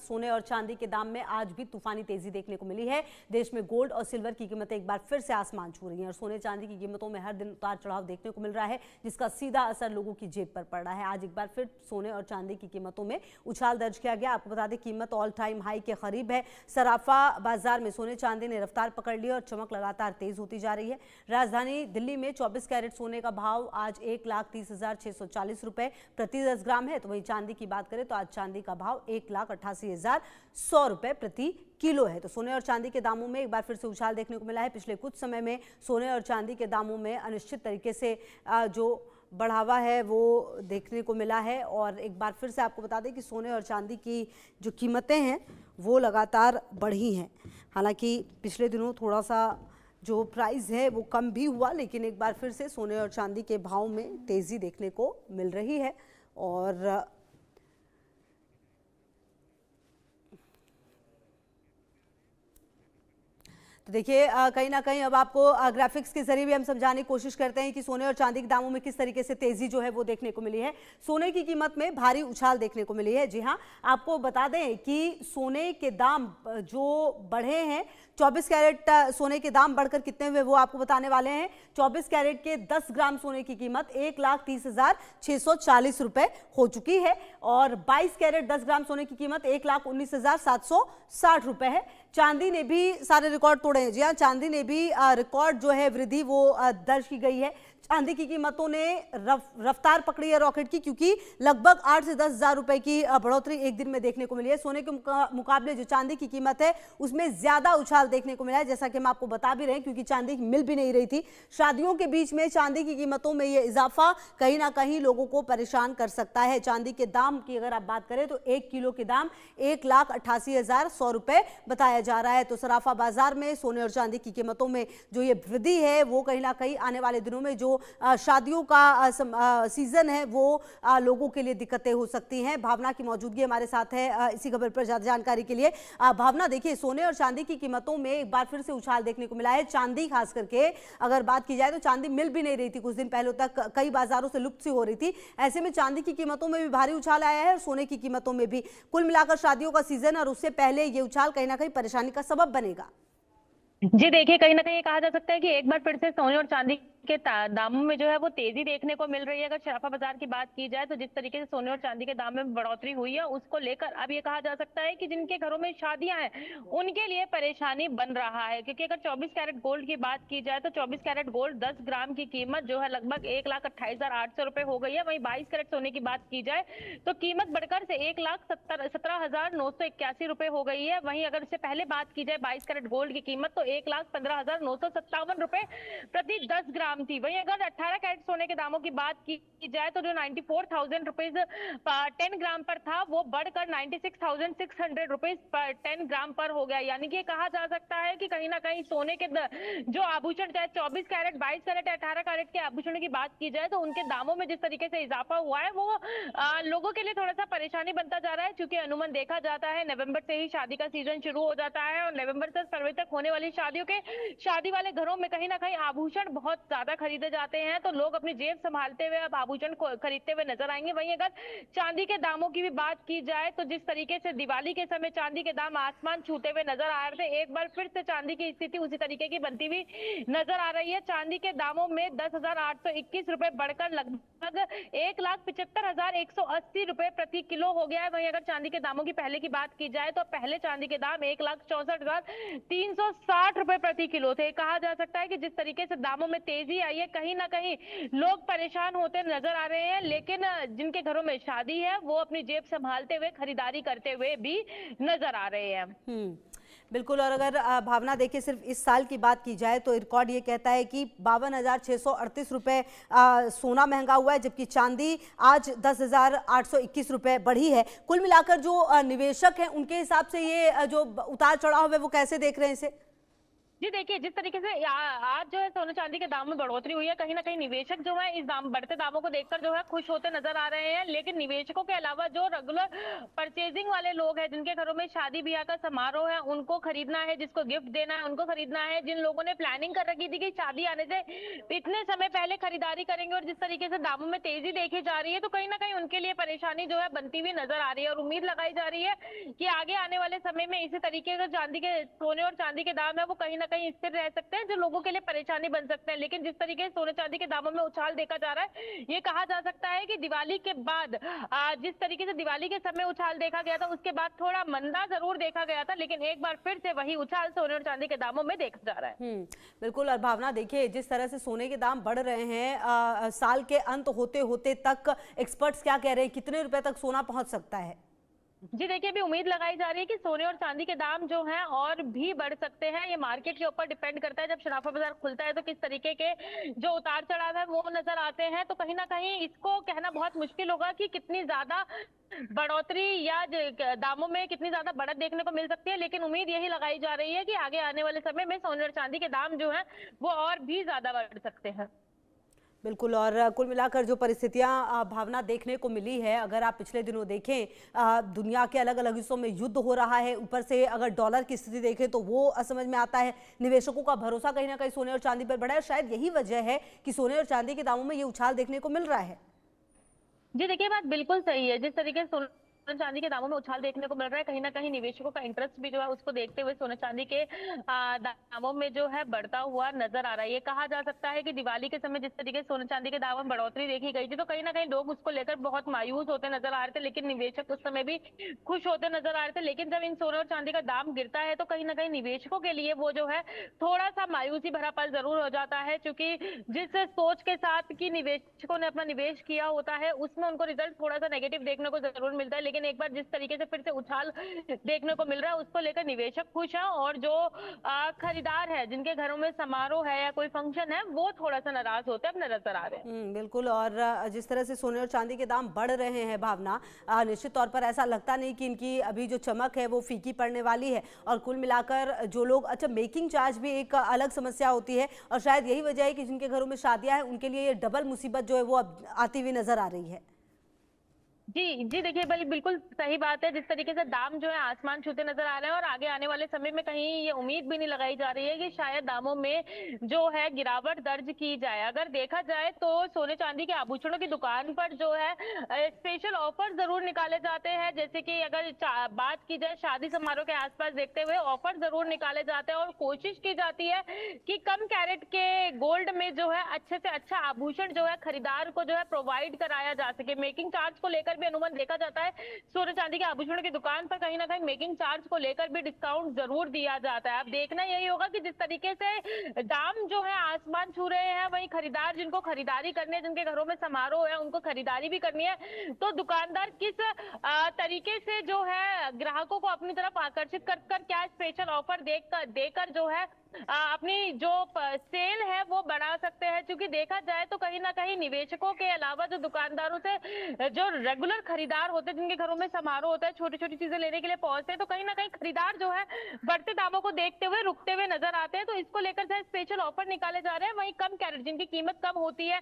सोने और चांदी के दाम में आज भी तूफानी तेजी देखने को मिली है। देश में गोल्ड और सिल्वर की कीमतें एक बार फिर से आसमान छू रही हैं और सोने चांदी की कीमतों में हर दिन उतार चढ़ाव देखने को मिल रहा है, जिसका सीधा असर लोगों की जेब पर पड़ रहा है। आज एक बार फिर सोने और चांदी की कीमतों में उछाल दर्ज किया गया। आपको बता दें, कीमत ऑल टाइम हाई के करीब है। सराफा बाजार में सोने चांदी ने रफ्तार पकड़ ली और चमक लगातार तेज होती जा रही है। राजधानी दिल्ली में 24 कैरेट सोने का भाव आज 1,30,640 रुपए प्रति 10 ग्राम है। तो वहीं चांदी की बात करें तो आज चांदी का भाव 1,88,100 रुपए प्रति किलो है। तो सोने और चांदी के दामों में एक बार फिर से उछाल देखने को मिला है। पिछले कुछ समय में सोने और चांदी के दामों में अनिश्चित तरीके से जो बढ़ावा है वो देखने को मिला है। और एक बार फिर से आपको बता दें कि सोने और चांदी की जो कीमतें हैं वो लगातार बढ़ी हैं। हालांकि पिछले दिनों थोड़ा सा जो प्राइस है वो कम भी हुआ, लेकिन एक बार फिर से सोने और चांदी के भाव में तेजी देखने को मिल रही है। और तो देखिए, कहीं ना कहीं अब आपको ग्राफिक्स के जरिए भी हम समझाने की कोशिश करते हैं कि सोने और चांदी के दामों में किस तरीके से तेजी जो है वो देखने को मिली है। सोने की कीमत में भारी उछाल देखने को मिली है। जी हाँ, आपको बता दें कि सोने के दाम जो बढ़े हैं, 24 कैरेट सोने के दाम बढ़कर कितने हुए वो आपको बताने वाले हैं। 24 कैरेट के 10 ग्राम सोने की कीमत 1,30,640 रुपए हो चुकी है और 22 कैरेट 10 ग्राम सोने की कीमत 1,19,760 रुपए है। चांदी ने भी सारे रिकॉर्ड तोड़े हैं। जी हाँ, चांदी ने भी रिकॉर्ड जो है वृद्धि वो दर्ज की गई है। चांदी की कीमतों ने रफ्तार पकड़ी है रॉकेट की, क्योंकि लगभग 8 से 10 हज़ार रुपए की बढ़ोतरी एक दिन में देखने को मिली है। सोने के मुकाबले जो चांदी की कीमत है उसमें ज्यादा उछाल देखने को मिला है, जैसा कि हम आपको बता भी रहे हैं, क्योंकि चांदी मिल भी नहीं रही थी। शादियों के बीच में चांदी की कीमतों में यह इजाफा कहीं ना कहीं लोगों को परेशान कर सकता है। चांदी के दाम की अगर आप बात करें तो 1 किलो के दाम 1,88,100 रुपए बताया जा रहा है। तो सराफा बाजार में सोने और चांदी की कीमतों में जो ये वृद्धि है वो कहीं ना कहीं आने वाले दिनों में जो शादियों का सीजन है वो लोगों के लिए दिक्कतें हो सकती हैं। भावना की मौजूदगी हमारे साथ है इसी खबर पर ज्यादा जानकारी के लिए। भावना, देखिए, सोने और चांदी की कीमतों में एक बार फिर से उछाल देखने को मिला है। चांदी खास करके अगर बात की जाए तो चांदी मिल भी नहीं रही थी, कुछ दिन पहले तक कई बाजारों से लुप्त सी हो रही थी। ऐसे में चांदी की कीमतों में भी भारी उछाल आया है और सोने की कीमतों में भी। कुल मिलाकर शादियों का सीजन और उससे पहले ये उछाल कहीं ना कहीं परेशानी का सबब बनेगा। जी देखिए, कहीं ना कहीं कहा जा सकता है कि एक बार फिर से सोने और चांदी के दामों में जो है वो तेजी देखने को मिल रही है। अगर सराफा बाजार की बात की जाए तो जिस तरीके से सोने और चांदी के दाम में बढ़ोतरी हुई है उसको लेकर अब ये कहा जा सकता है कि जिनके घरों में शादियां हैं उनके लिए परेशानी बन रहा है। क्योंकि अगर 24 कैरेट गोल्ड की बात की जाए तो 24 कैरेट गोल्ड 10 ग्राम की कीमत जो है लगभग 1,28,800 रुपए हो गई है। वहीं 22 कैरेट सोने की बात की जाए तो कीमत बढ़कर से 1,17,981 रुपए हो गई है। वहीं अगर इससे पहले बात की जाए 22 कैरेट गोल्ड की कीमत तो 1,15,957 रुपए प्रति 10 ग्राम थी। वहीं अगर 18 कैरेट सोने के दामों की बात की जाए तो जो 94,000 रुपीज 10 ग्राम पर था वो बढ़कर 96,600 रुपीज पर 10 ग्राम पर हो गया। यानी कि कहा जा सकता है कि कहीं ना कहीं सोने के जो आभूषण, चाहे 24 कैरेट, 22 कैरेट, 18 कैरेट के आभूषणों की बात की जाए तो उनके दामों में जिस तरीके से इजाफा हुआ है वो लोगों के लिए थोड़ा सा परेशानी बनता जा रहा है। क्योंकि अनुमान देखा जाता है नवंबर से ही शादी का सीजन शुरू हो जाता है और नवंबर से फरवरी तक होने वाली शादियों के शादी वाले घरों में कहीं ना कहीं आभूषण बहुत ज्यादा खरीदे जाते हैं। तो लोग अपनी जेब संभालते हुए अब आभूषण खरीदते हुए नजर आएंगे। वहीं अगर चांदी के दामों की भी बात की जाए तो जिस तरीके से दिवाली के समय चांदी के दाम आसमान छूते हुए नजर आ रहे थे, एक बार फिर से चांदी की स्थिति उसी तरीके की बनती हुई नजर आ रही है। चांदी के दामों में 10,821 रुपए बढ़कर लगभग 1,75,180 रुपए प्रति किलो हो गया है। वहीं अगर चांदी के दामों की पहले की बात की जाए तो पहले चांदी के दाम 1,64,360 रुपए प्रति किलो थे। कहा जा सकता है कि जिस तरीके से दामों में तेजी आई है कहीं ना कहीं लोग परेशान होते नजर आ रहे हैं। लेकिन जिनके घरों में शादी है वो अपनी जेब संभालते हुए खरीदारी करते हुए भी नजर आ रहे हैं। बिल्कुल। और अगर भावना देखिए, सिर्फ इस साल की बात की जाए तो रिकॉर्ड ये कहता है कि 52,638 रुपए सोना महंगा हुआ है, जबकि चांदी आज 10,821 रुपए बढ़ी है। कुल मिलाकर जो निवेशक हैं उनके हिसाब से ये जो उतार चढ़ाव है वो कैसे देख रहे हैं इसे? जी देखिए, जिस तरीके से आज जो है सोने चांदी के दाम में बढ़ोतरी हुई है, कहीं न कहीं निवेशक जो है इस दाम बढ़ते दामों को देखकर जो है खुश होते नज़र आ रहे हैं। लेकिन निवेशकों के अलावा जो रेगुलर परचेज़िंग वाले लोग हैं, जिनके घरों में शादी-ब्याह का समारोह है, उनको खरीदना है, जिसको गिफ्ट देना है, उनको खरीदना है। जिन लोगों ने प्लानिंग कर रखी थी कि शादी आने से इतने समय पहले खरीदारी करेंगे, और जिस तरीके से दामों में तेज़ी देखी जा रही है, तो कहीं न कहीं उनके लिए परेशानी जो है बनती हुई नज़र आ रही है, और उम्मीद लगाई जा रही है कि आगे आने वाले समय में इसी तरीके से सोने और चांदी के दाम है वो कहीं न कहीं स्थिर रह सकते हैं, जो लोगों के लिए परेशानी बन सकते हैं। लेकिन जिस तरीके से सोने चांदी के दामों में उछाल देखा जा रहा है, ये कहा जा सकता है कि दिवाली के बाद जिस तरीके से दिवाली के समय उछाल देखा गया था, उसके बाद थोड़ा मंदा जरूर देखा गया था, लेकिन एक बार फिर से वही उछाल सोने और चांदी के दामों में देखा जा रहा है। बिल्कुल। और भावना, देखिए जिस तरह से सोने के दाम बढ़ रहे हैं, साल के अंत होते होते तक एक्सपर्ट्स क्या कह रहे हैं, कितने रुपए तक सोना पहुंच सकता है? जी देखिए, अभी उम्मीद लगाई जा रही है कि सोने और चांदी के दाम जो हैं और भी बढ़ सकते हैं। ये मार्केट के ऊपर डिपेंड करता है। जब शराफा बाजार खुलता है तो किस तरीके के जो उतार चढ़ाव है वो नजर आते हैं। तो कहीं ना कहीं इसको कहना बहुत मुश्किल होगा कि कितनी ज्यादा बढ़ोतरी या दामों में कितनी ज्यादा बढ़त देखने को मिल सकती है। लेकिन उम्मीद यही लगाई जा रही है कि आगे आने वाले समय में सोने और चांदी के दाम जो है वो और भी ज्यादा बढ़ सकते हैं। बिल्कुल। और कुल मिलाकर जो परिस्थितियां भावना देखने को मिली है, अगर आप पिछले दिनों देखें, दुनिया के अलग अलग हिस्सों में युद्ध हो रहा है, ऊपर से अगर डॉलर की स्थिति देखें तो वो समझ में आता है। निवेशकों का भरोसा कहीं ना कहीं सोने और चांदी पर बढ़ा है। शायद यही वजह है कि सोने और चांदी के दामों में ये उछाल देखने को मिल रहा है। जी देखिए, बात बिल्कुल सही है। जिस तरीके से सोने चांदी के दामों में उछाल देखने को मिल रहा है, कहीं ना कहीं निवेशकों का इंटरेस्ट भी जो है उसको देखते हुए सोने चांदी के दामों में जो है बढ़ता हुआ नजर आ रहा है। ये कहा जा सकता है कि दिवाली के समय जिस तरीके से सोने चांदी के दामों में बढ़ोतरी देखी गई थी, तो कहीं ना कहीं लोग उसको लेकर बहुत मायूस होते नजर आ रहे थे, लेकिन निवेशक उस समय भी खुश होते नजर आ रहे थे। लेकिन जब इन सोने और चांदी का दाम गिरता है तो कहीं ना कहीं निवेशकों के लिए वो जो है थोड़ा सा मायूसी भरा पल जरूर हो जाता है, क्योंकि जिस सोच के साथ की निवेशकों ने अपना निवेश किया होता है उसमें उनको रिजल्ट थोड़ा सा नेगेटिव देखने को जरूर मिलता है। लेकिन एक बार जिस तरीके से फिर से उछाल देखने को मिल रहा है उसको लेकर निवेशक खुश है, और जो खरीदार है जिनके घरों में समारोह है या कोई फंक्शन है वो थोड़ा सा नाराज होते अपने नजर आ रहे हैं। बिल्कुल। और जिस तरह से सोने और चांदी के दाम बढ़ रहे हैं भावना, निश्चित तौर पर ऐसा लगता नहीं कि इनकी अभी जो चमक है वो फीकी पड़ने वाली है। और कुल मिलाकर जो लोग, अच्छा, मेकिंग चार्ज भी एक अलग समस्या होती है, और शायद यही वजह है कि जिनके घरों में शादियां हैं उनके लिए ये डबल मुसीबत जो है वो अब आती हुई नजर आ रही है। जी, जी देखिए, बिल्कुल सही बात है। जिस तरीके से दाम जो है आसमान छूते नज़र आ रहे हैं, और आगे आने वाले समय में कहीं ये उम्मीद भी नहीं लगाई जा रही है कि शायद दामों में जो है गिरावट दर्ज की जाए। अगर देखा जाए तो सोने-चांदी के आभूषणों की दुकान पर जो है स्पेशल ऑफर ज़रूर निकाले जाते हैं। जैसे कि अगर बात की जाए शादी समारोह के आस-पास देखते हुए ऑफर ज़रूर निकाले जाते हैं, और कोशिश की जाती है कि कम कैरेट के गोल्ड में जो है अच्छे से अच्छा आभूषण जो है खरीदार को जो है प्रोवाइड कराया जा सके। मेकिंग चार्ज को लेकर भी अनुमान देखा जाता है। सोने चांदी के आभूषणों की दुकान पर कहीं ना कहीं मेकिंग चार्ज को लेकर भी डिस्काउंट जरूर दिया जाता है। अब देखना यही होगा कि जिस तरीके से दाम जो है आसमान छू रहे हैं, वहीं खरीदार जिनको खरीदारी करनी है, जिनके घरों में समारोह है, उनको खरीदारी भी करनी है, तो दुकानदार किस तरीके से जो है ग्राहकों को अपनी तरफ आकर्षित कर क्या स्पेशल ऑफर देकर जो है अपनी जो सेल है वो बढ़ा सकते हैं। क्योंकि देखा जाए तो कहीं ना कहीं निवेशकों के अलावा जो दुकानदारों से जो रेगुलर खरीदार होते हैं, जिनके घरों में समारोह होता है, छोटी छोटी चीजें लेने के लिए पहुंचते हैं, तो कहीं ना कहीं खरीदार जो है बढ़ते दामों को देखते हुए रुकते हुए नजर आते हैं। तो इसको लेकर चाहे स्पेशल ऑफर निकाले जा रहे हैं, वहीं कम कैरेट जिनकी कीमत कम होती है